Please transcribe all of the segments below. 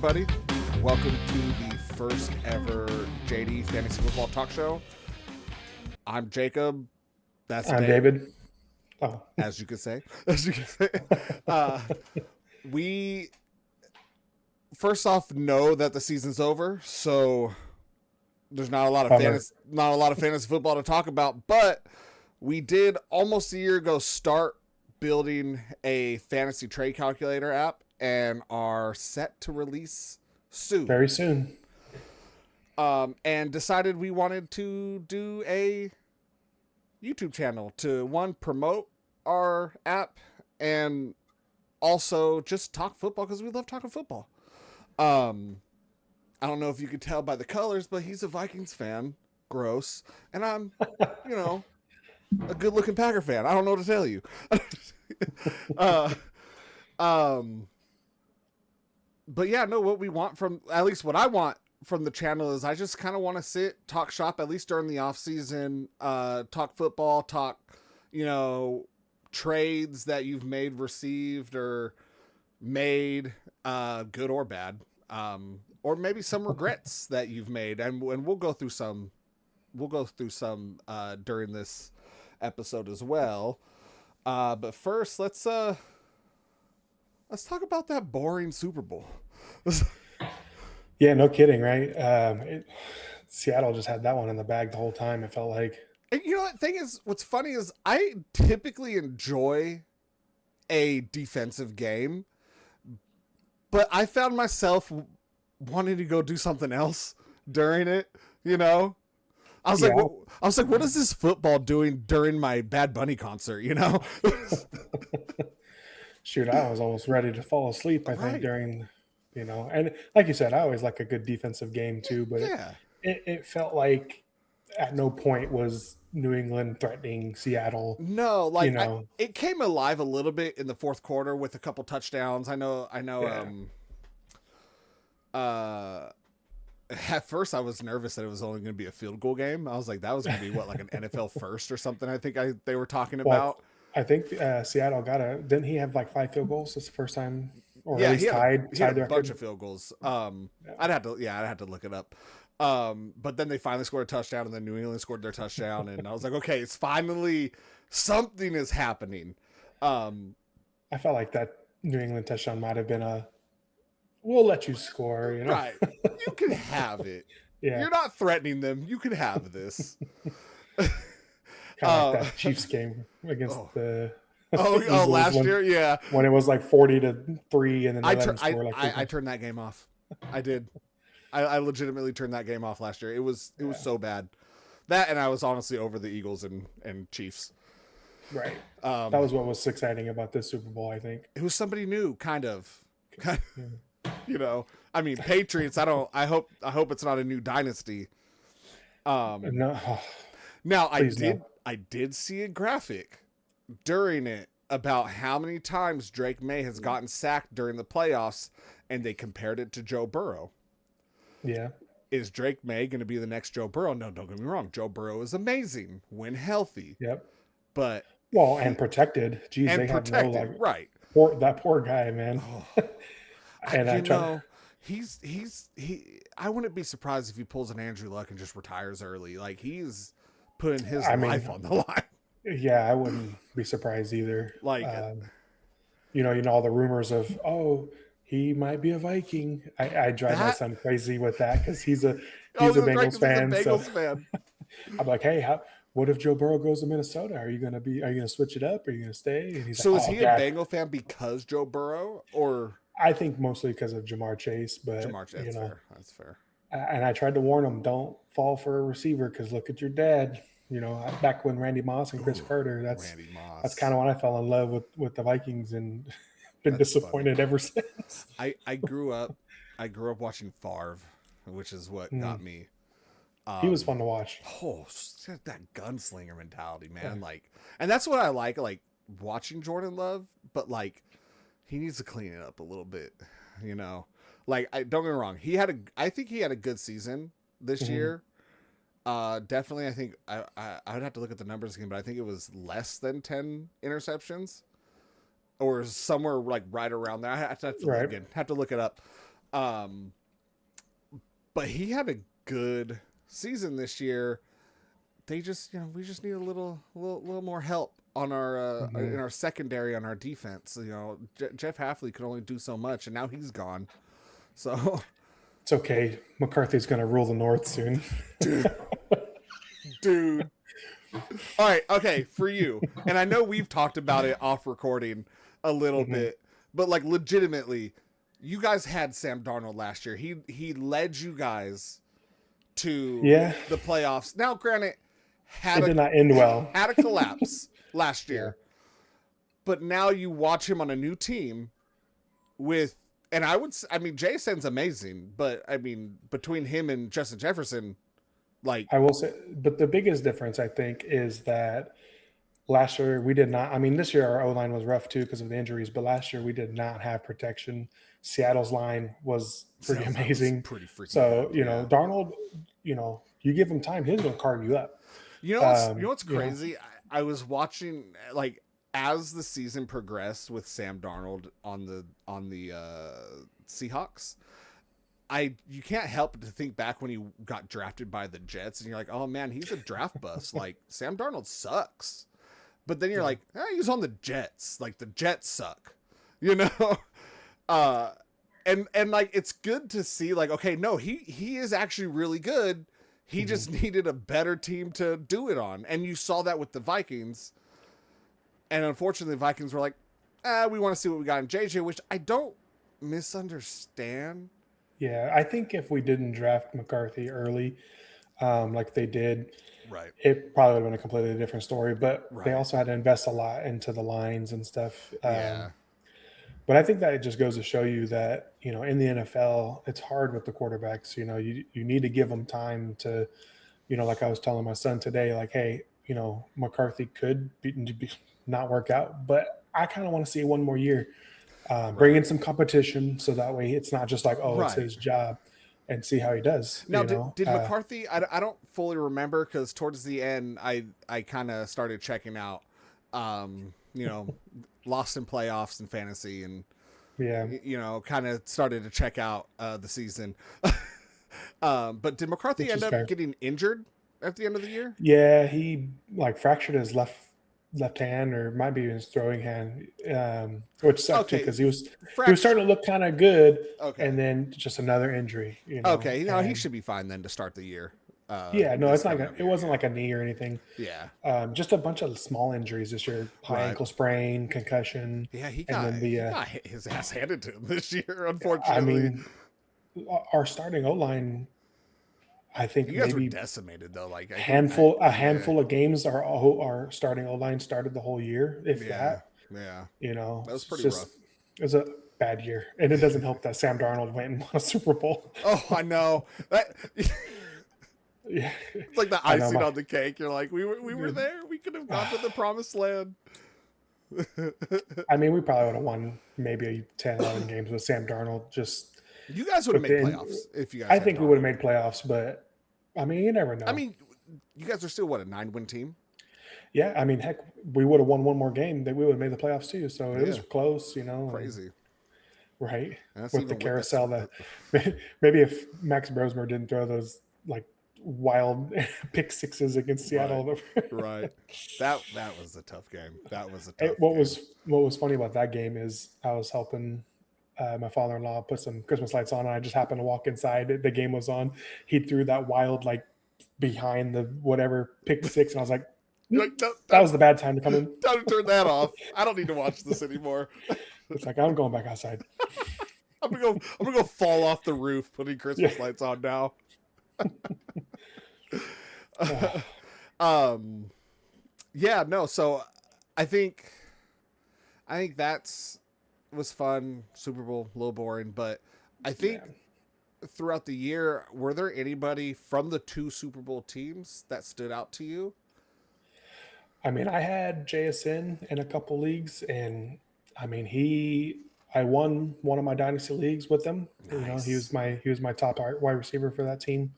everybody. Welcome to the first ever JD Fantasy Football Talk Show. I'm Jacob. That's I'm David. Oh, as you could say. We first off know that the season's over, so there's not a lot of fantasy football to talk about. But we did almost a year ago start building a fantasy trade calculator app and are set to release soon. Very soon. And decided we wanted to do a YouTube channel to promote our app and also just talk football because we love talking football. I don't know if you could tell by the colors, but he's a Vikings fan. Gross. And I'm, a good looking Packer fan. I don't know what to tell you. But yeah, no, what we want at least what I want from the channel is I just kind of want to sit, talk shop, at least during the off season, talk football, talk, trades that you've made, received, or made, good or bad, or maybe some regrets that you've made. And we'll go through some during this episode as well. But first let's talk about that boring Super Bowl. Yeah, no kidding, right? Seattle just had that one in the bag the whole time, it felt like. And what's funny is I typically enjoy a defensive game, but I found myself wanting to go do something else during it, I was like, what is this football doing during my Bad Bunny concert, Shoot, I was almost ready to fall asleep, I think, during, and like you said, I always like a good defensive game too, but it felt like at no point was New England threatening Seattle. No, it came alive a little bit in the fourth quarter with a couple touchdowns. I know. Yeah. At first I was nervous that it was only going to be a field goal game. I was like, that was going to be like an NFL first or something. I think they were talking about. I think Seattle didn't he have like 5 field goals? That's the first time, or at least tied a bunch of field goals. I'd have to look it up. But then they finally scored a touchdown, and then New England scored their touchdown, and I was like, okay, it's finally something is happening. I felt like that New England touchdown might have been we'll let you score, Right. You can have it. Yeah. You're not threatening them. You can have this. Kind of like that Chiefs game against the Eagles last year, yeah. When it was like 40-3 and then I turned that game off. I did. I legitimately turned that game off last year. It was so bad. That, and I was honestly over the Eagles and Chiefs. Right. That was what was exciting about this Super Bowl, I think. It was somebody new, kind of. I mean, Patriots. I hope it's not a new dynasty. No. Now I did see a graphic during it about how many times Drake May has gotten sacked during the playoffs, and they compared it to Joe Burrow. Yeah. Is Drake May going to be the next Joe Burrow? No, don't get me wrong. Joe Burrow is amazing when healthy. Yep. But and protected. Jeez, they have no right. That poor guy, man. And I wouldn't be surprised if he pulls an Andrew Luck and just retires early. Like, he's putting his life on the line. Yeah, I wouldn't be surprised either. Like, all the rumors of, he might be a Viking. I drive my son crazy with that because he's a Bengals fan. I'm like, hey, what if Joe Burrow goes to Minnesota? Are you gonna switch it up? Are you gonna stay? And he's is he a Bengal fan because Joe Burrow, or? I think mostly because of Jamar Chase, but that's fair. And I tried to warn him, don't fall for a receiver because look at your dad. Back when Randy Moss and Chris Carter, that's kind of when I fell in love with the Vikings and been disappointed ever since. I grew up watching Favre, which is what got me. He was fun to watch. Oh, that gunslinger mentality, man! Yeah. And that's what I like watching Jordan Love, but he needs to clean it up a little bit, don't get me wrong. I think he had a good season this year. Definitely. I think I would have to look at the numbers again, but I think it was less than 10 interceptions or somewhere right around there. I have to look it up. Um, but he had a good season this year. They just, we just need a little more help on our in our secondary, on our defense. Jeff Halfley could only do so much, and now he's gone. So it's okay. McCarthy's going to rule the North soon, dude. All right, okay, for you, and I know we've talked about it off recording a little bit, but like legitimately, you guys had Sam Darnold last year. He led you guys to the playoffs. Now, granted, it did not end well. Had a collapse last year, but now you watch him on a new team with, and I mean, Jason's amazing, but I mean, between him and Justin Jefferson, like I will say, but the biggest difference I think is that last year we did not. I mean, this year our O-line was rough too because of the injuries, but last year we did not have protection. Seattle's line was pretty amazing. Was pretty freaking so good, Darnold, you give him time, he's going to carve you up. You know what's crazy? I was watching like as the season progressed with Sam Darnold on the Seahawks. You can't help but to think back when he got drafted by the Jets, and you're like, oh man, he's a draft bust. Like Sam Darnold sucks. But then you're like, he's on the Jets. Like the Jets suck, and like it's good to see. Like, okay, no, he is actually really good. He just needed a better team to do it on, and you saw that with the Vikings. And unfortunately, the Vikings were like, we want to see what we got in JJ, which I don't misunderstand. Yeah, I think if we didn't draft McCarthy early, like they did, right, it probably would have been a completely different story. But they also had to invest a lot into the lines and stuff. But I think that it just goes to show you that, in the NFL, it's hard with the quarterbacks. You need to give them time to, like I was telling my son today, like, hey, McCarthy could not work out, but I kind of want to see one more year. Bring in some competition so that way it's not just like, it's his job, and see how he does. Now, did McCarthy, I don't fully remember because towards the end I kind of started checking out, lost in playoffs and fantasy, and kind of started to check out the season. But did McCarthy end up getting injured at the end of the year? Yeah, he fractured his left hand, or might be his throwing hand, which sucked too because he was starting to look kind of good, and then just another injury. Okay, he should be fine then to start the year. It's not. It wasn't like a knee or anything. Yeah, just a bunch of small injuries this year: high ankle sprain, concussion. Yeah, he got his ass handed to him this year. Unfortunately, I mean, our starting O-line, I think you guys maybe were decimated though. Like a handful of games, our starting O-line started the whole year. If that, that was pretty rough. It was a bad year, and it doesn't help that Sam Darnold went and won a Super Bowl. Oh, I know that. It's like the icing on the cake. You're like, we were there. We could have gone to the promised land. I mean, we probably would have won maybe 10, 11 games with Sam Darnold. Just you guys would have made playoffs if you guys. I think we would have made playoffs, but I mean, you never know. I mean, you guys are still a 9-win team. Yeah, I mean, heck, we would have won one more game, that we would have made the playoffs too. So it was close, Crazy, right? With the carousel, that maybe if Max Brosmer didn't throw those like wild pick sixes against Seattle, right? That was a tough game. That was a tough. What was funny about that game is I was helping my father-in-law put some Christmas lights on, and I just happened to walk inside. The game was on. He threw that wild behind the whatever pick six, and I was like, that was the bad time to come in. Time to turn that off. I don't need to watch this anymore. It's like, I'm going back outside. I'm gonna go fall off the roof putting Christmas lights on now. So I think was fun. Super Bowl, a little boring, but I think throughout the year, were there anybody from the two Super Bowl teams that stood out to you? I mean, I had JSN in a couple leagues, and I mean, I won one of my dynasty leagues with him. Nice. He was my top wide receiver for that team.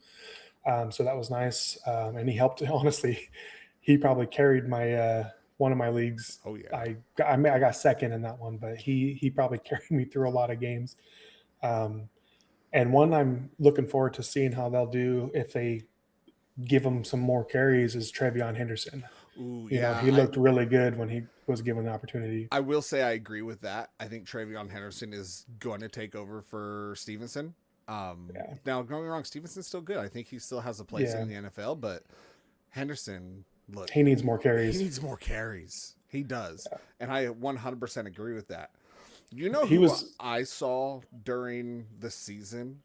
So that was nice. And he helped, honestly, he probably carried my, one of my leagues. Oh yeah. I got second in that one, but he probably carried me through a lot of games. And one I'm looking forward to seeing how they'll do if they give him some more carries is Trevion Henderson. Ooh, You know, yeah. he looked really good when he was given the opportunity. I will say I agree with that. I think Trevion Henderson is going to take over for Stevenson. Yeah. Now, don't get me wrong, Stevenson's still good. I think he still has a place Yeah. in the NFL, but Henderson, look, He needs more he carries. needs more carries. He does. Yeah. And I 100% agree with that. You know He who was I saw during the season,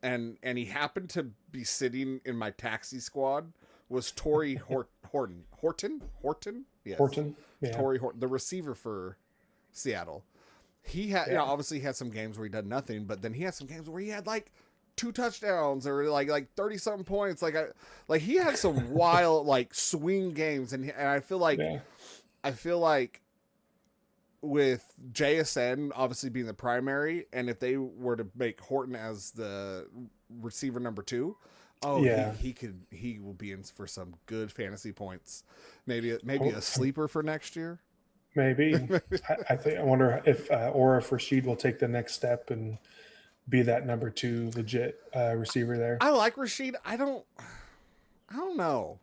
and he happened to be sitting in my taxi squad, was Torrey Horton. Horton? Yes. Horton. Yeah. Torrey Horton, the receiver for Seattle. He had, Yeah. obviously he had some games where he did nothing, but then he had some games where he had like 2 touchdowns or like 30 something points. Like he had some wild like swing games, and I feel like with JSN obviously being the primary, and if they were to make Horton as the receiver number 2, he will be in for some good fantasy points. Maybe a sleeper for next year. Maybe. I wonder if Rashid will take the next step and be that number 2 legit receiver there. I like Rashid. I don't know.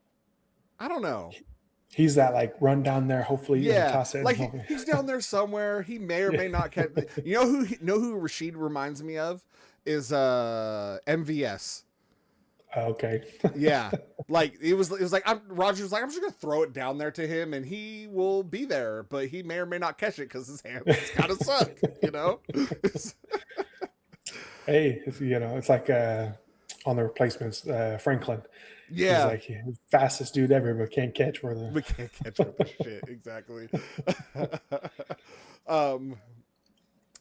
He's that like run down there, hopefully, and toss it. Like he's down there somewhere. He may or may not catch. You know who Rashid reminds me of is MVS. Okay. Yeah, like it was like Roger was like, I'm just gonna throw it down there to him and he will be there, but he may or may not catch it because his hands kind of suck. Hey, it's like on the replacements, Franklin. Yeah, he's like the fastest dude ever, but can't catch for the. We can't catch with the shit. Exactly.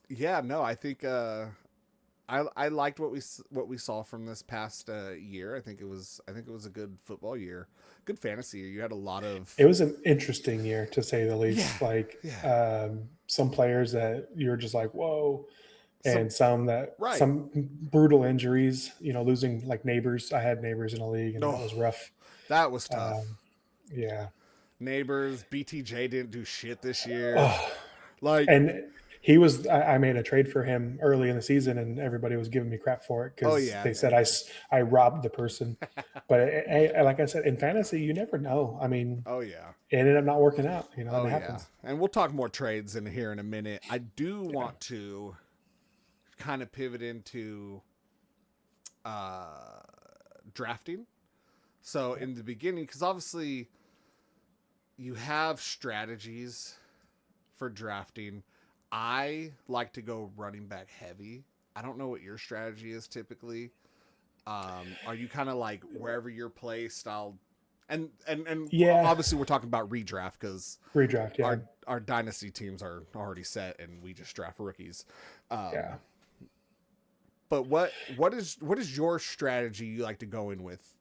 Yeah, no, I think I liked what we saw from this past year. I think it was a good football year, good fantasy year. You had a lot of. It was an interesting year to say the least. Some players that you're just like whoa, and some brutal injuries. Losing like Neighbors. I had Neighbors in a league, and that was rough. That was tough. Yeah. Neighbors, BTJ didn't do shit this year. And he was. I made a trade for him early in the season, and everybody was giving me crap for it because they said I robbed the person. But like I said, in fantasy, you never know. I mean, it ended up not working out. It happens. And we'll talk more trades in here in a minute. I do want to kind of pivot into drafting. So in the beginning, because obviously you have strategies for drafting. I like to go running back heavy. I don't know what your strategy is typically. Are you kind of like wherever your play style, and obviously we're talking about redraft because our dynasty teams are already set and we just draft rookies. But what is your strategy you like to go in with?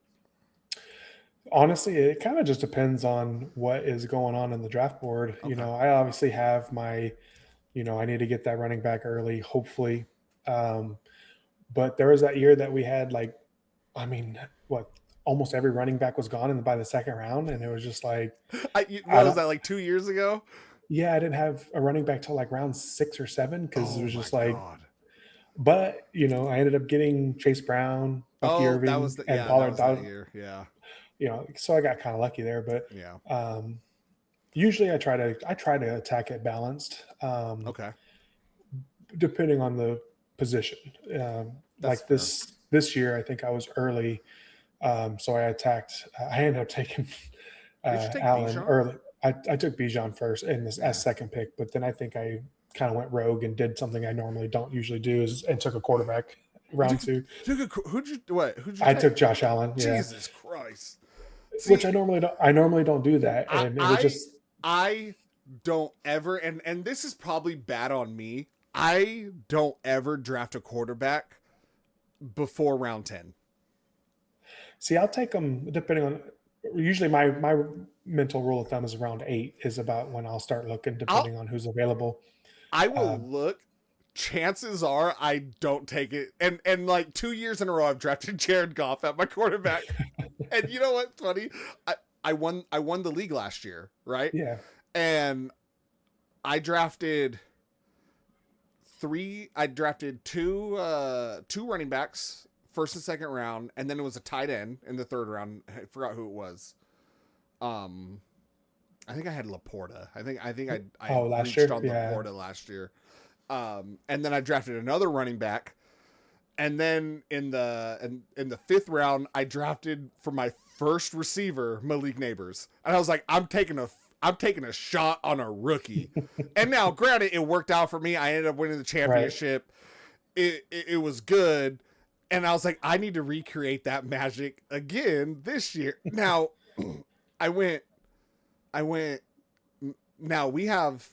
Honestly, it kind of just depends on what is going on in the draft board. Okay. I obviously have my, I need to get that running back early, hopefully. But there was that year that we had almost every running back was gone by the second round. And it was just like, was that like 2 years ago? Yeah. I didn't have a running back till like round 6 or 7. Cause it was just like, God. But I ended up getting Chase Brown, Bucky Irving, and Pollard. That year. Yeah. So I got kind of lucky there, but usually I try to attack it balanced. Okay. Depending on the position, like fair. This year, I think I was early, so I attacked. I ended up taking Allen Bijan? Early. I took Bijan first as second pick, but then I think I kind of went rogue and did something I normally don't usually do and took a quarterback round 2. Who'd you I took Josh Allen. Jesus Christ. See, which I normally don't do that. And it was just I don't ever and this is probably bad on me. I don't ever draft a quarterback before round 10. See, I'll take them depending on usually my mental rule of thumb is around 8 is about when I'll start looking depending on who's available. I will look. Chances are I don't take it. And like 2 years in a row I've drafted Jared Goff at my quarterback. And you know what's funny? I won the league last year, right? Yeah. And I drafted two running backs, first and second round, and then it was a tight end in the third round. I forgot who it was. I think I had Laporta. I think I last reached year? on Yeah. Laporta last year. And then I drafted another running back. And then in the fifth round, I drafted for my first receiver, Malik Neighbors. And I was like, I'm taking a shot on a rookie. And now, granted, it worked out for me. I ended up winning the championship. Right. It was good. And I was like, I need to recreate that magic again this year. Now, I went. Now we have,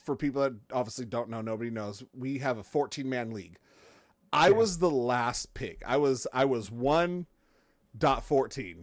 for people that obviously don't know, nobody knows, we have a 14-man league. I was the last pick. I was 1.14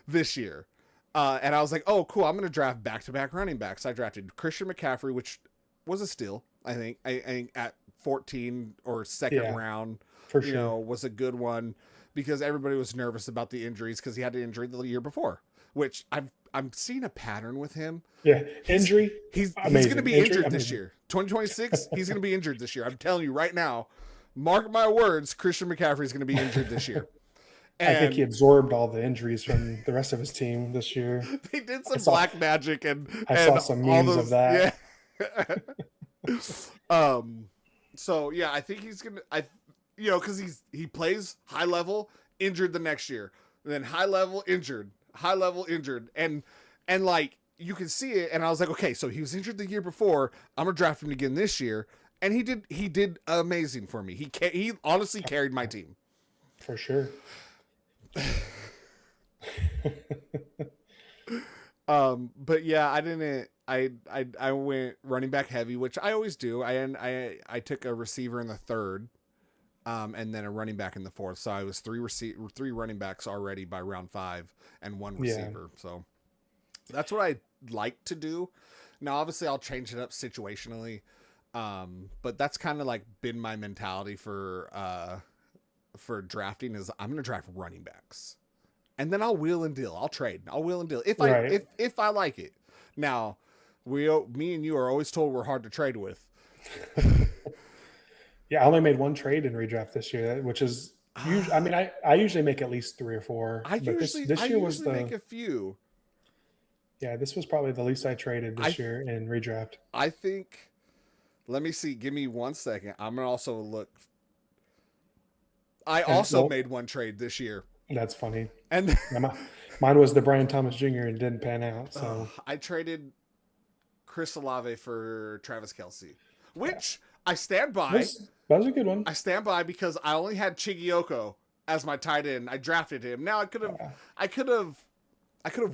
this year. And I was like, oh, cool. I'm going to draft back-to-back running backs. I drafted Christian McCaffrey, which was a steal, I think. I think at 14 or second round, for sure. You know, was a good one because everybody was nervous about the injuries because he had an injury the year before, which I'm seeing a pattern with him. Yeah, injury. He's going to be injured this year. 2026, he's going to be injured this year. I'm telling you right now, mark my words, Christian McCaffrey is going to be injured this year. And I think he absorbed all the injues from the rest of his team this year. They did some black magic I saw some memes of that. Yeah. So yeah, I think he's gonna. Because he plays high level, injured the next year, and then high level injured, and like you can see it. And I was like, okay, so he was injured the year before. I'm gonna draft him again this year, and he did amazing for me. He honestly carried my team for sure. But yeah, I went running back heavy, which I always do. I took a receiver in the third, and then a running back in the fourth. So I was three running backs already by round 5 and one receiver. Yeah. So that's what I like to do. Now, obviously I'll change it up situationally. But that's kind of like been my mentality for drafting is I'm going to draft running backs. And then I'll wheel and deal. I'll trade. I'll wheel and deal if I like it. Now, me and you are always told we're hard to trade with. Yeah, I only made one trade in redraft this year, which is usually, I mean, I usually make at least 3 or 4. This year was make a few. Yeah, this was probably the least I traded this year in redraft. I think. Let me see. Give me 1 second. I'm gonna also look. I also made one trade this year. That's funny. And mine was the Brian Thomas Jr. and didn't pan out. So I traded Chris Olave for Travis Kelce, which I stand by. That was a good one. I stand by because I only had Chigioko as my tight end. I drafted him. Now I could have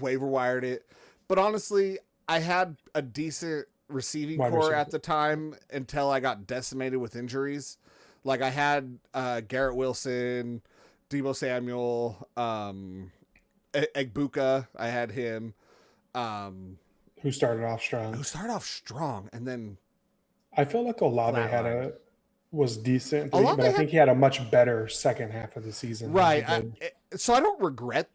waiver wired it, but honestly, I had a decent receiving core at the time until I got decimated with injuries. Like I had Garrett Wilson, Deebo Samuel, Egbuka. I had him. Who started off strong. And then I feel like Olave was decent, but I think he had a much better second half of the season. Right. So I don't regret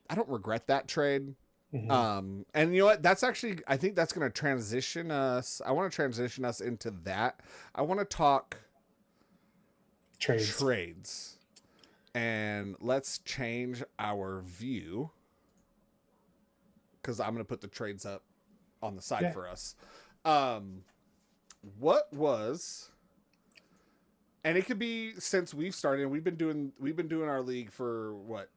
that trade. Mm-hmm. And you know what? That's actually, I think that's going to transition us. I want to transition us into that. I want to talk trades. And let's change our view because I'm going to put the trades up on the side for us. What was, and it could be since we've started, we've been doing our league for what,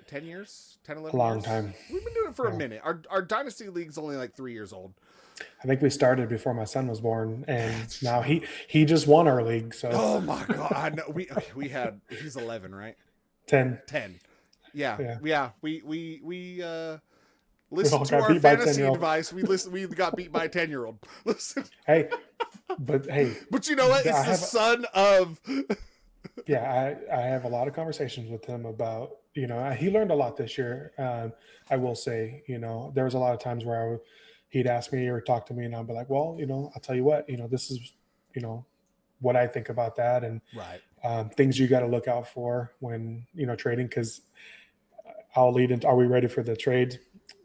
10 years, 10, 11 years? A long time. We've been doing it for a minute. Our dynasty league's only like 3 years old. I think we started before my son was born, and now he just won our league. So oh my god, I know we had he's 11, right? 10. Yeah. We listened to our fantasy advice. We got beat by a 10-year-old. Listen. But you know what? It's the son of. Yeah, I have a lot of conversations with him about, he learned a lot this year. I will say, there was a lot of times where he'd ask me or talk to me and I'd be like, well, I'll tell you what, this is, what I think about that. And things you got to look out for when, trading, because I'll lead into, are we ready for the trade?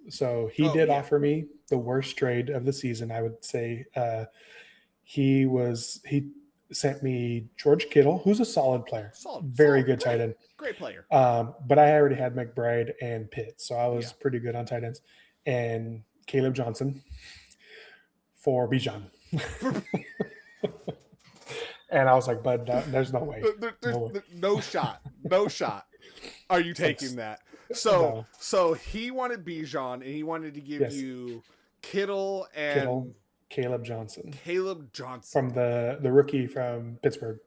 So he offer me the worst trade of the season, I would say. he sent me George Kittle, who's a solid player, very good tight end. Great player. But I already had McBride and Pitt, so I was pretty good on tight ends. And Caleb Johnson for Bijan. And I was like, bud, there's no way. No shot. No shot. Are you taking that? So he wanted Bijan, and he wanted to give you Kittle and Caleb Johnson. From the rookie from Pittsburgh.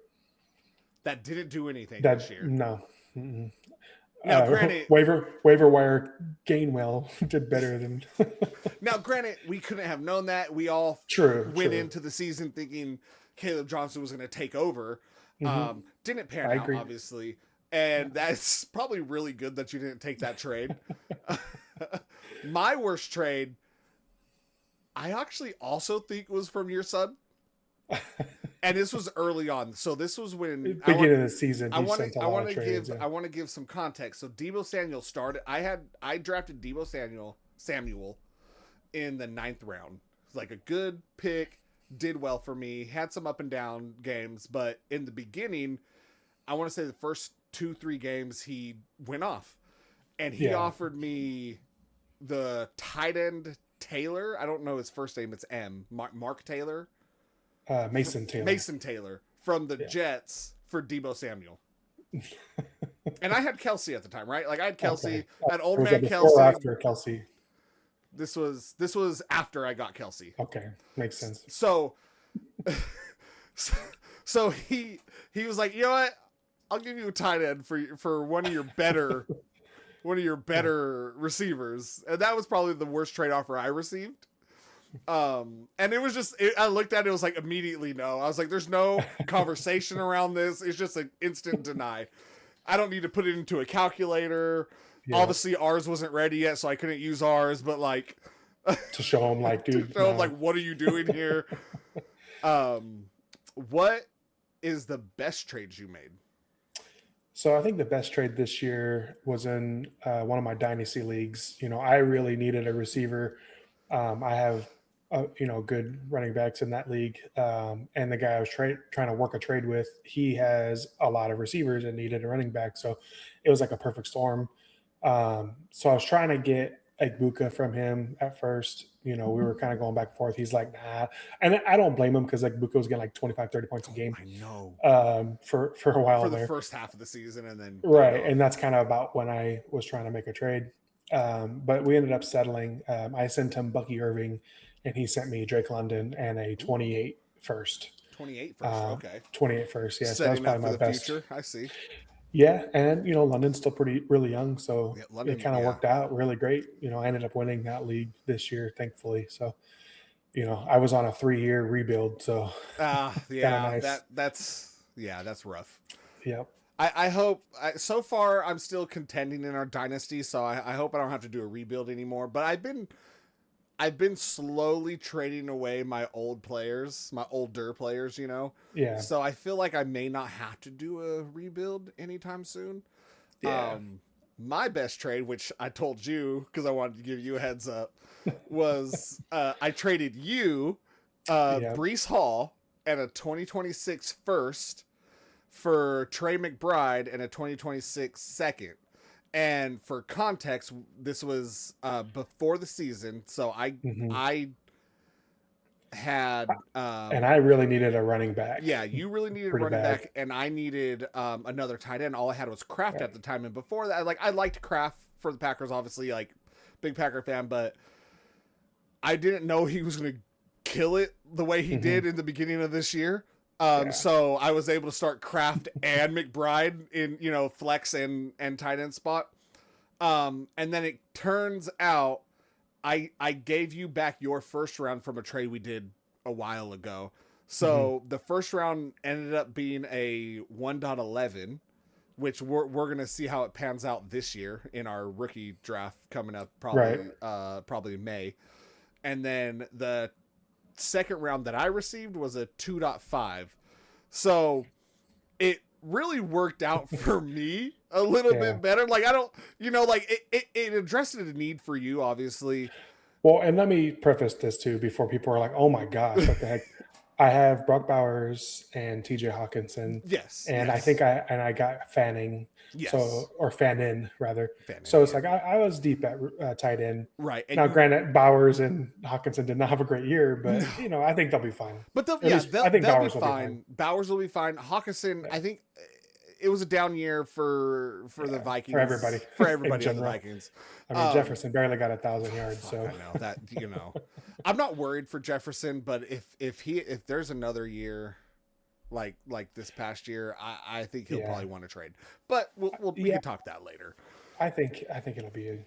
That didn't do anything this year. No. Mm-mm. Now, granted, waiver wire Gainwell did better than. Now, granted, we couldn't have known that. We all went into the season thinking Caleb Johnson was going to take over. Mm-hmm. Didn't pan out, obviously. And that's probably really good that you didn't take that trade. My worst trade, I actually also think was from your son. And this was early on. So this was when beginning of the season. I want to give some context. So Deebo Samuel started. I drafted Deebo Samuel in the 9th round. It's like a good pick, did well for me, had some up and down games, but in the beginning, I want to say the first 2-3 games he went off. And he offered me the tight end Taylor. I don't know his first name, it's M. Mark Taylor. Mason Taylor from the Jets for Deebo Samuel. And I had Kelsey at the time, right? Like I had Kelsey, had old man Kelsey. After Kelsey. This was after I got Kelsey. Okay, makes sense. So he was like, you know what? I'll give you a tight end for one of your better receivers, and that was probably the worst trade offer I received. And it was just, I looked at it, it was like immediately no. I was like, there's no conversation around this. It's just an instant deny. I don't need to put it into a calculator. Yeah. Obviously ours wasn't ready yet, so I couldn't use ours, but like to show him like, dude, him like, what are you doing here? What is the best trades you made? So I think the best trade this year was in one of my dynasty leagues. You know, I really needed a receiver. I have good running backs in that league. And the guy I was trying to work a trade with, he has a lot of receivers and needed a running back. So it was like a perfect storm. So I was trying to get Egbuka from him at first. You know, we were kind of going back and forth. He's like, nah. And I don't blame him because Egbuka was getting like 25, 30 points a game. I know. For a while for the first half of the season. And then. Right. And that's kind of about when I was trying to make a trade. But we ended up settling. I sent him Bucky Irving, and he sent me Drake London and a 28 first. 28 first, okay. 28 first, yeah. So that was probably my best. Future. I see. Yeah, and London's still really young, so it kind of worked out really great. I ended up winning that league this year, thankfully. So, I was on a 3-year rebuild, so nice. That's rough. Yep. I hope so far I'm still contending in our dynasty, so I hope I don't have to do a rebuild anymore. But I've been slowly trading away my older players, Yeah. So I feel like I may not have to do a rebuild anytime soon. Yeah. My best trade, which I told you because I wanted to give you a heads up, was I traded you Breece Hall and a 2026 first for Trey McBride and a 2026 second. And for context, this was before the season, so I had and I really needed a running back. Yeah, you really needed a running back, and I needed another tight end. All I had was Kraft at the time, and before that, I liked Kraft for the Packers, obviously, like big Packer fan, but I didn't know he was going to kill it the way he did in the beginning of this year. So I was able to start Kraft and McBride in, flex and tight end spot. And then it turns out I gave you back your first round from a trade we did a while ago. So the first round ended up being a 1.11, which we're going to see how it pans out this year in our rookie draft coming up probably in May. And then the second round that I received was a 2.5. So it really worked out for me a little bit better. Like, I don't, it addressed a need for you, obviously. Well, and let me preface this too, before people are like, oh my gosh, what the heck? I have Brock Bowers and TJ Hawkinson. Yes. And yes. I think I got Fanning. Yes. Or Fannin rather. Fannin, So it's yeah. like I was deep at tight end. Right. And Now, granted, Bowers and Hawkinson did not have a great year, but no. I think they'll be fine. But At least I think they'll be Bowers will be fine. fine. Bowers will be fine. Hawkinson, Yeah. I think it was a down year for the Vikings. For everybody. For everybody in on the Vikings. I mean, Jefferson barely got 1,000 yards. Fuck, So I know that, I'm not worried for Jefferson, but if there's another year like this past year, I think he'll probably want to trade. But we can talk that later. I think it'll be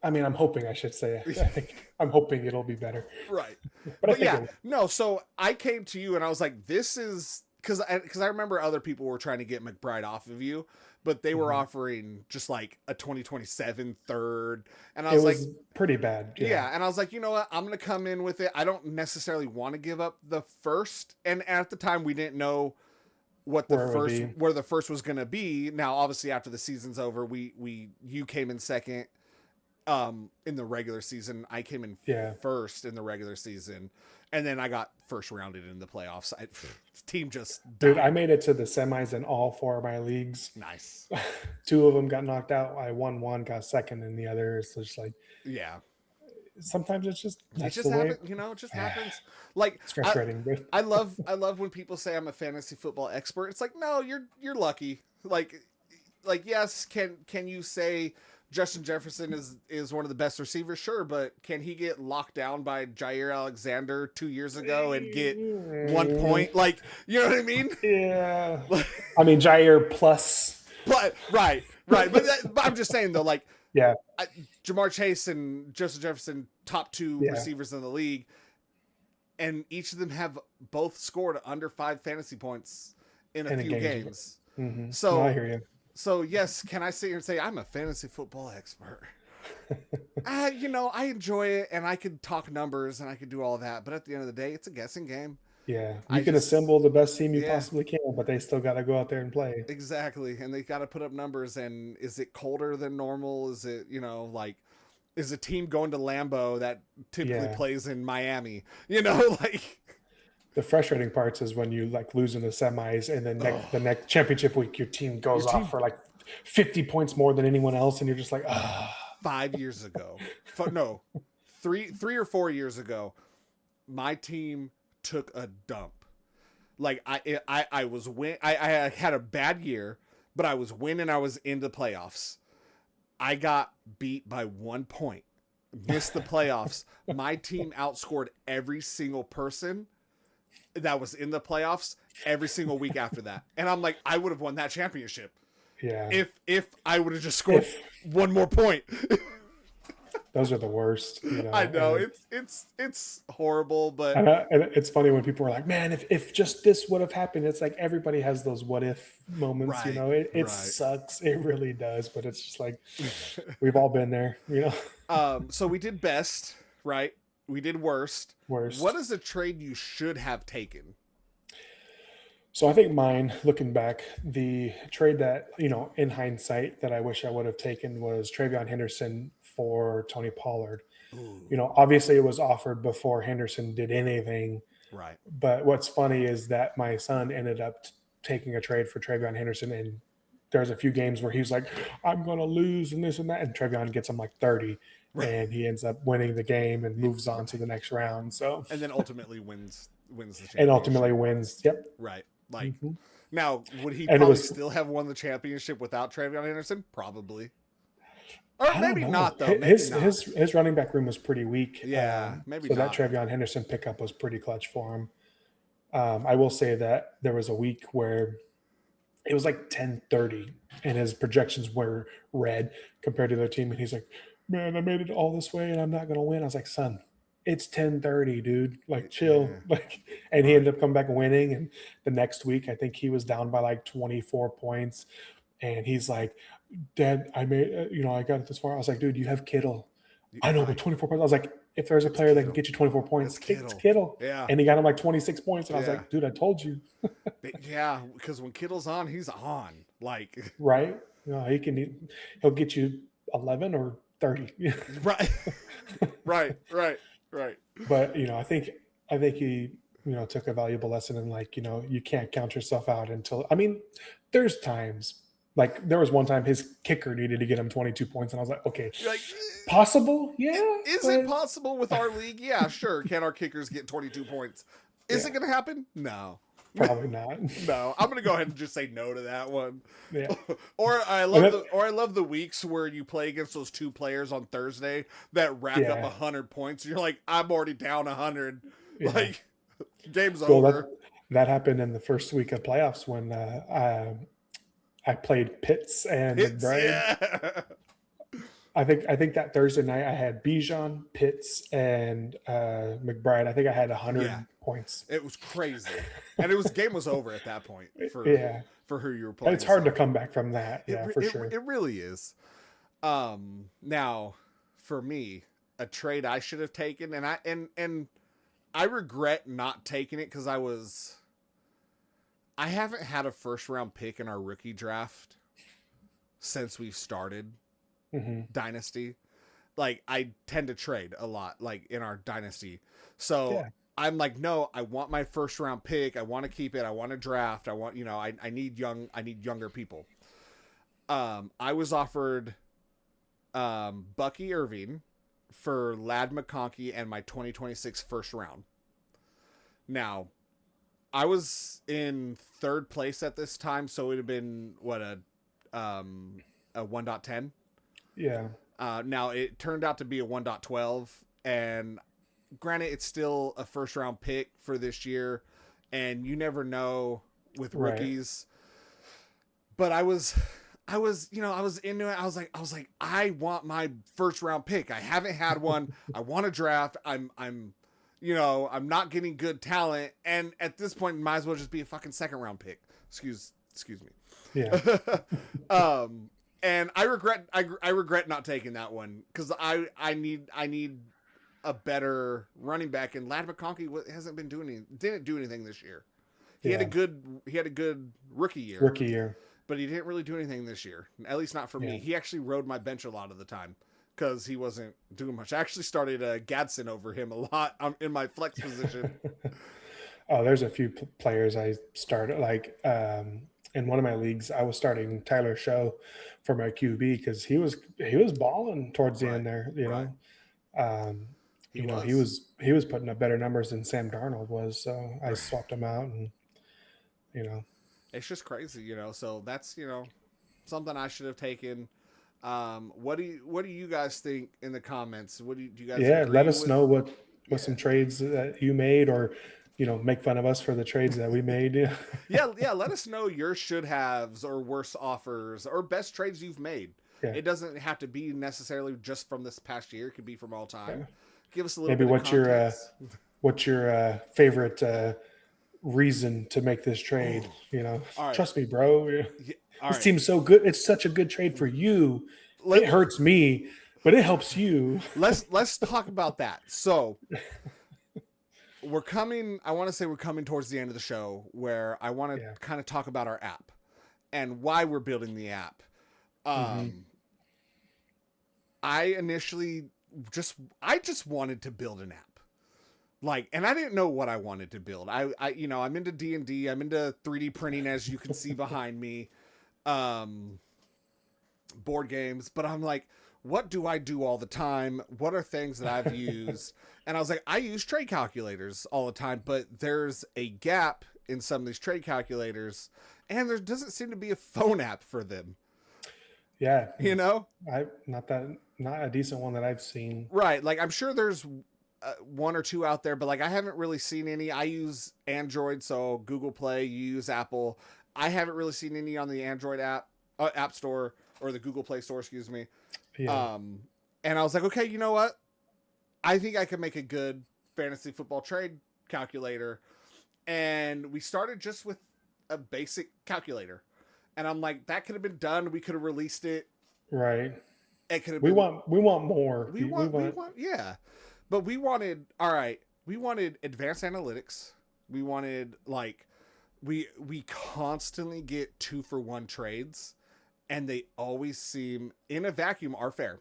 I'm hoping, I should say. I'm hoping it'll be better. Right. But yeah, no, so I came to you and I was like, this is because I remember other people were trying to get McBride off of you, but they were offering just like a 2027 third. And I was like, pretty bad. Yeah. And I was like, you know what? I'm going to come in with it. I don't necessarily want to give up the first. And at the time we didn't know where the first was going to be. Now, obviously after the season's over, you came in second in the regular season. I came in first in the regular season, and then I got first rounded in the playoffs. Team just died. Dude, I made it to the semis in all 4 of my leagues. Nice. 2 of them got knocked out. I won 1, got second in the other. So it's like, sometimes it just happens. It just happens. Like, it's frustrating. I love when people say I'm a fantasy football expert. It's like, no, you're lucky. Like yes, can you say Justin Jefferson is one of the best receivers? Sure, but can he get locked down by Jair Alexander 2 years ago and get 1 point? Like, you know what I mean? Yeah. I mean, Jair plus. But right. But I'm just saying though, like, yeah, Jamar Chase and Justin Jefferson, top 2 receivers in the league, and each of them have both scored under 5 fantasy points in a few games. Mm-hmm. So no, I hear you. So yes, can I sit here and say I'm a fantasy football expert? I enjoy it, and I could talk numbers and I could do all that, but at the end of the day, it's a guessing game. Yeah, you can assemble the best team you possibly can, but they still got to go out there and play. Exactly, and they got to put up numbers. And is it colder than normal? Is it is a team going to Lambeau that typically plays in Miami? Like. The frustrating parts is when you lose in the semis, and then the next championship week, your team goes off for 50 points more than anyone else, and you're just like, 5 years ago, no, 3 or 4 years ago, my team took a dump. Like I was I had a bad year, but I was winning. I was into playoffs. I got beat by 1 point, missed the playoffs. My team outscored every single person that was in the playoffs every single week after that. And I'm like, I would have won that championship. Yeah. If I would have just scored 1 more point. Those are the worst. I know, it's horrible, but and it's funny when people are like, man, if just this would have happened. It's like everybody has those what if moments. Right, it sucks. It really does. But it's just like we've all been there. So we did best, right? We did worst. Worst. What is a trade you should have taken? So I think mine, looking back, the trade that, in hindsight, that I wish I would have taken was Travion Henderson for Tony Pollard. Ooh. Obviously it was offered before Henderson did anything. Right. But what's funny is that my son ended up taking a trade for Travion Henderson, and there's a few games where he's like, I'm going to lose and this and that. And Travion gets him 30. Right. And he ends up winning the game and moves on to the next round. So, and then ultimately wins the championship. And ultimately wins. Yep. Right. Now, would he probably still have won the championship without Travion Henderson? Probably. Or maybe not, though. His running back room was pretty weak. Yeah, maybe so not. So that Travion Henderson pickup was pretty clutch for him. I will say that there was a week where it was 10:30 and his projections were red compared to their team. And he's like, man, I made it all this way and I'm not going to win. I was like, son, it's 10:30, dude. Chill. Yeah. And he ended up coming back winning. And the next week, I think he was down by 24 points. And he's like, Dad, I made, I got it this far. I was like, dude, you have Kittle. I know, but 24 points. I was like, if there's a player that can get you 24 points, it's Kittle. Yeah. And he got him 26 points. And I was like, dude, I told you. Yeah, because when Kittle's on, he's on. Right? He'll get you 11 or 30. Right. Right. But I think he took a valuable lesson in, like, you can't count yourself out until, I mean, there's times, like there was one time his kicker needed to get him 22 points, and I was like, okay, You're like, possible, yeah, is it but possible with our league? Yeah, sure. Can our kickers get 22 points? Is yeah, it going to happen? No. probably not. No, I'm gonna go ahead and just say no to that one. Yeah, or I and love the weeks where you play against those two players on Thursday that rack up yeah, 100 points. And you're like, I'm already down 100. yeah. Like, game's Well, over. that happened in the first week of playoffs when I played Pitts and It's McBride. yeah. I think that Thursday night I had Bijan, Pitts, and McBride. I think I had 100 Yeah. points. It was crazy, and game was over at that point Yeah, for who you were and playing. it's hard to come back from that. It, Yeah, for sure. It really is. Now, for me, a trade I should have taken, and I regret not taking it because I haven't had a first round pick in our rookie draft since we've started Dynasty. Like, I tend to trade a lot, like in our Dynasty. So Yeah. I'm like, no, I want my first round pick. I want to keep it. I want to draft. I want, I need younger people. I was offered Bucky Irving for Lad McConkey and my 2026 first round. Now, I was in third place at this time, so it would have been a 1.10. Yeah. Now it turned out to be a 1.12, and granted, it's still a first round pick for this year, and you never know with rookies. Right. But I was into it. I was like, I want my first round pick. I haven't had one. I want to draft. I'm not getting good talent, and at this point, might as well just be a fucking second round pick. Excuse me. Yeah. And I regret not taking that one because I need a better running back, and Lad McConkey didn't do anything this year. He had a good rookie year. But he didn't really do anything this year, at least not for me. He actually rode my bench a lot of the time because he wasn't doing much. I actually started Gadsden over him a lot in my flex position. Oh, there's a few players I started. Like in one of my leagues, I was starting Tyler Show for my QB because he was balling towards the end there. He was putting up better numbers than Sam Darnold was. So I swapped him out, and it's just crazy, So that's something I should have taken. What do you guys think in the comments? What do you guys? Yeah, let us know what some trades that you made, or make fun of us for the trades that we made. yeah. Let us know your should haves or worst offers or best trades you've made. Yeah. It doesn't have to be necessarily just from this past year. It could be from all time. Yeah. Give us a little. Maybe what's your favorite reason to make this trade? Right. Trust me, bro. This team's so good. It's such a good trade for you. It hurts me, but it helps you. Let's talk about that. So we're coming towards the end of the show where I want to kind of talk about our app and why we're building the app. I initially just wanted to build an app. And I didn't know what I wanted to build. I'm into D&D. I'm into 3D printing, as you can see behind me. Board games, but I'm like, what do I do all the time? What are things that I've used? And I was like, I use trade calculators all the time, but there's a gap in some of these trade calculators, and there doesn't seem to be a phone app for them. Yeah. Not a decent one that I've seen. Right. Like, I'm sure there's one or two out there, but I haven't really seen any. I use Android, so Google Play, you use Apple. I haven't really seen any on the Android app store or the Google Play Store, excuse me. Yeah. And I was like, okay, you know what? I think I could make a good fantasy football trade calculator. And we started just with a basic calculator. And I'm like, that could have been done. We could have released it. Right. It could have we want more. We want, yeah. But we wanted advanced analytics. We wanted we constantly get 2-for-1 trades, and they always seem in a vacuum are fair.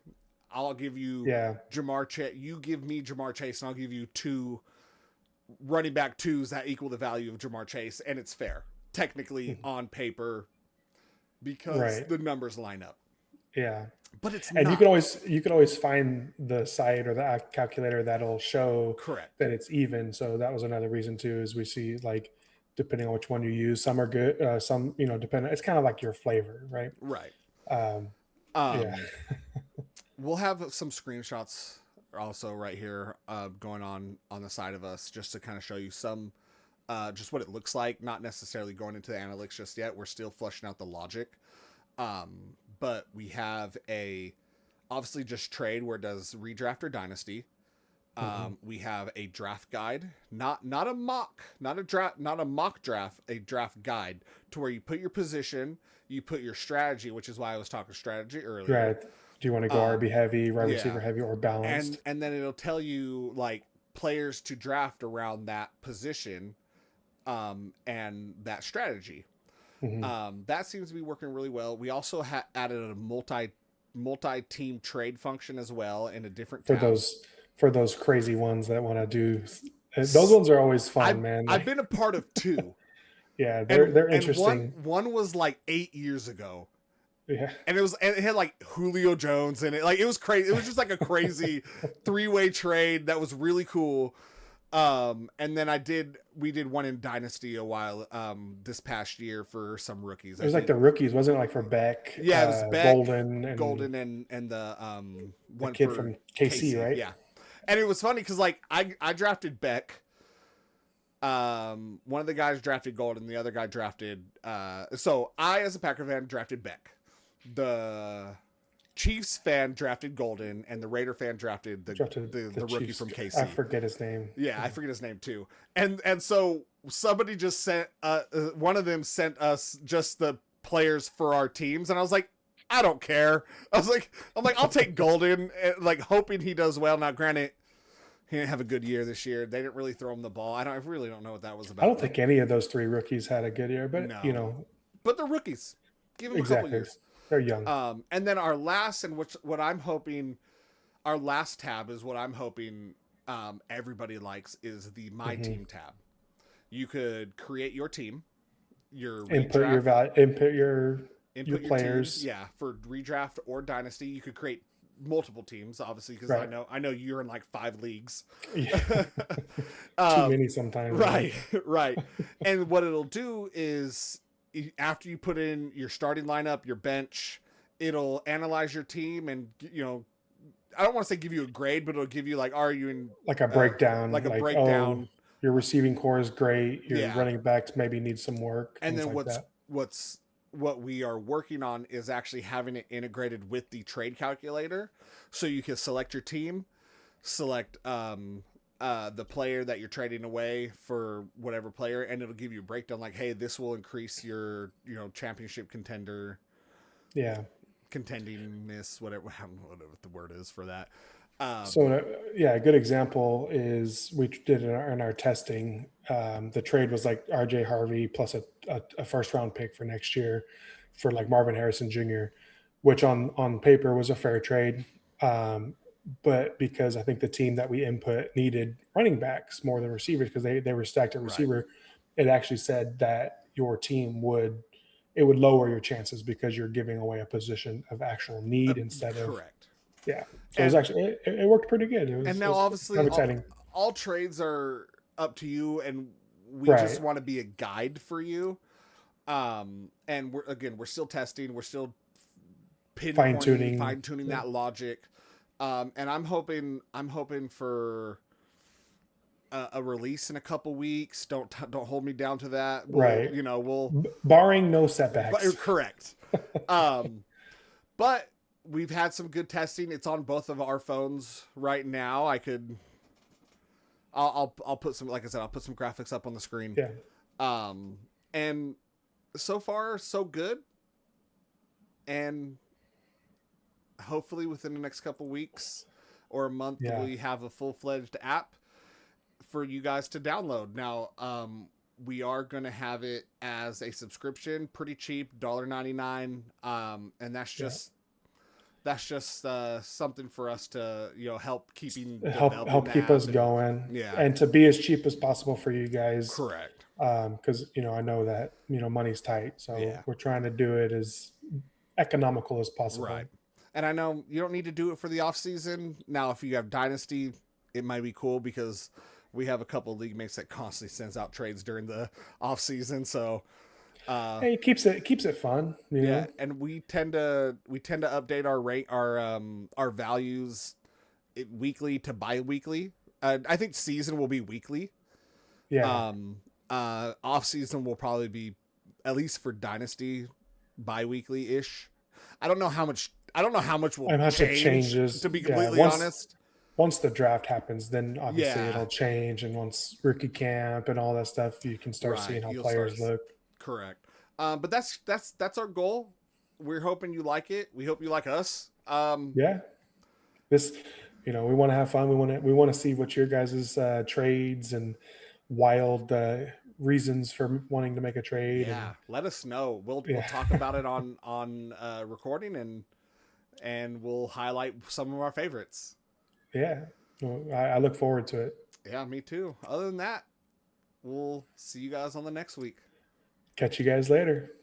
I'll give you Jamar Chase. You give me Jamar Chase, and I'll give you 2 running back twos that equal the value of Jamar Chase, and it's fair technically on paper because the numbers line up. Yeah. But it's and not. you could always find the site or the calculator that'll show that it's even. So that was another reason too, is we see like, depending on which one you use, some are good, some, depending, it's kind of like your flavor, right? Right. Yeah. We'll have some screenshots also right here going on the side of us, just to kind of show you some just what it looks like, not necessarily going into the analytics just yet. We're still fleshing out the logic. But we have obviously just trade where it does redraft or dynasty. We have a draft guide, not a mock draft, a draft guide to where you put your position, you put your strategy, which is why I was talking strategy earlier. Right. Do you want to go RB heavy, wide receiver heavy, or balanced? And then it'll tell you like players to draft around that position, and that strategy. That seems to be working really well. We also added a multi-team trade function as well in a different tab. For those crazy ones that want to do those ones are always fun, man. I've been a part of two. Yeah, they're interesting. And one was like 8 years ago. Yeah. And it had like Julio Jones in it. Like it was crazy. It was just like a crazy 3-way trade that was really cool. And then we did one in Dynasty a while this past year for some rookies. It was like the rookies, wasn't it? Like for Beck. Yeah, it was Beck, Golden and the one kid from KC, right? Yeah. And it was funny because like I drafted Beck. One of the guys drafted Golden, the other guy drafted so I, as a Packer fan, drafted Beck. The Chiefs fan drafted Golden, and the Raider fan drafted the rookie from KC. I forget his name. Yeah, I forget his name too. And so somebody just sent one of them sent us just the players for our teams, and I was like, I don't care. I'm like, I'll take Golden, like hoping he does well. Now, granted, he didn't have a good year this year. They didn't really throw him the ball. I really don't know what that was about. I don't think any of those three rookies had a good year, but no. But they're rookies. Give them a couple years. They're young. And then our last, and what I'm hoping, our last tab is what I'm hoping everybody likes, is the My Team tab. You could create your team, input your players. Teams, for redraft or dynasty. You could create multiple teams, obviously, because I know you're in like 5 leagues. Yeah. Too many sometimes. Right. And what it'll do is, after you put in your starting lineup, your bench, it'll analyze your team and, I don't want to say give you a grade, but it'll give you like, are you in like a breakdown, breakdown. Oh, your receiving core is great. Your running backs maybe need some work. And then what we are working on is actually having it integrated with the trade calculator. So you can select your team, select, the player that you're trading away for whatever player, and it'll give you a breakdown like, hey, this will increase your championship contender contendingness, whatever the word is for that. A good example is we did in our testing. The trade was like RJ Harvey plus a first round pick for next year for like Marvin Harrison Jr., which on paper was a fair trade. But because I think the team that we input needed running backs more than receivers because they were stacked at receiver, it actually said that your team would lower your chances because you're giving away a position of actual need instead of correct. Yeah. So it was actually it worked pretty good. Obviously kind of exciting. All trades are up to you, and we just want to be a guide for you. And we're still testing, we're still fine tuning that logic. And I'm hoping for a release in a couple weeks. Don't hold me down to that. We'll barring no setbacks. Correct. But we've had some good testing. It's on both of our phones right now. I'll put some, like I said, I'll put some graphics up on the screen. Yeah. And so far so good. And hopefully within the next couple weeks or a month, we have a full-fledged app for you guys to download. Now, we are going to have it as a subscription, pretty cheap, $1.99. And that's just that's just something for us to help keeping help developing the keep app us going, yeah, and to be as cheap as possible for you guys. correct. Because I know that money's tight, so Yeah, we're trying to do it as economical as right. possible. And I know you don't need to do it for the off season. Now, if you have Dynasty, it might be cool because we have a couple of league mates that constantly sends out trades during the off season. So Hey, it keeps it fun, yeah, and we tend to update our rate our values weekly to bi-weekly. I think season will be weekly. Yeah, Um, Off season will probably be, at least for Dynasty, bi-weekly ish. I don't know how much will and much it change. changes. To be Yeah, completely honest. once the draft happens, then obviously Yeah. it'll change, and once rookie camp and all that stuff, you can start Right. seeing how You'll start. players look. Correct. But that's our goal. We're hoping you like it. We hope you like us. Yeah, this, we want to have fun. We want to see what your guys' trades and wild reasons for wanting to make a trade, and Yeah. Let us know. We'll yeah, talk about it on recording, and we'll highlight some of our favorites. yeah. Well, I look forward to it. Yeah, me too. Other than that, we'll see you guys on the next week. Catch you guys later.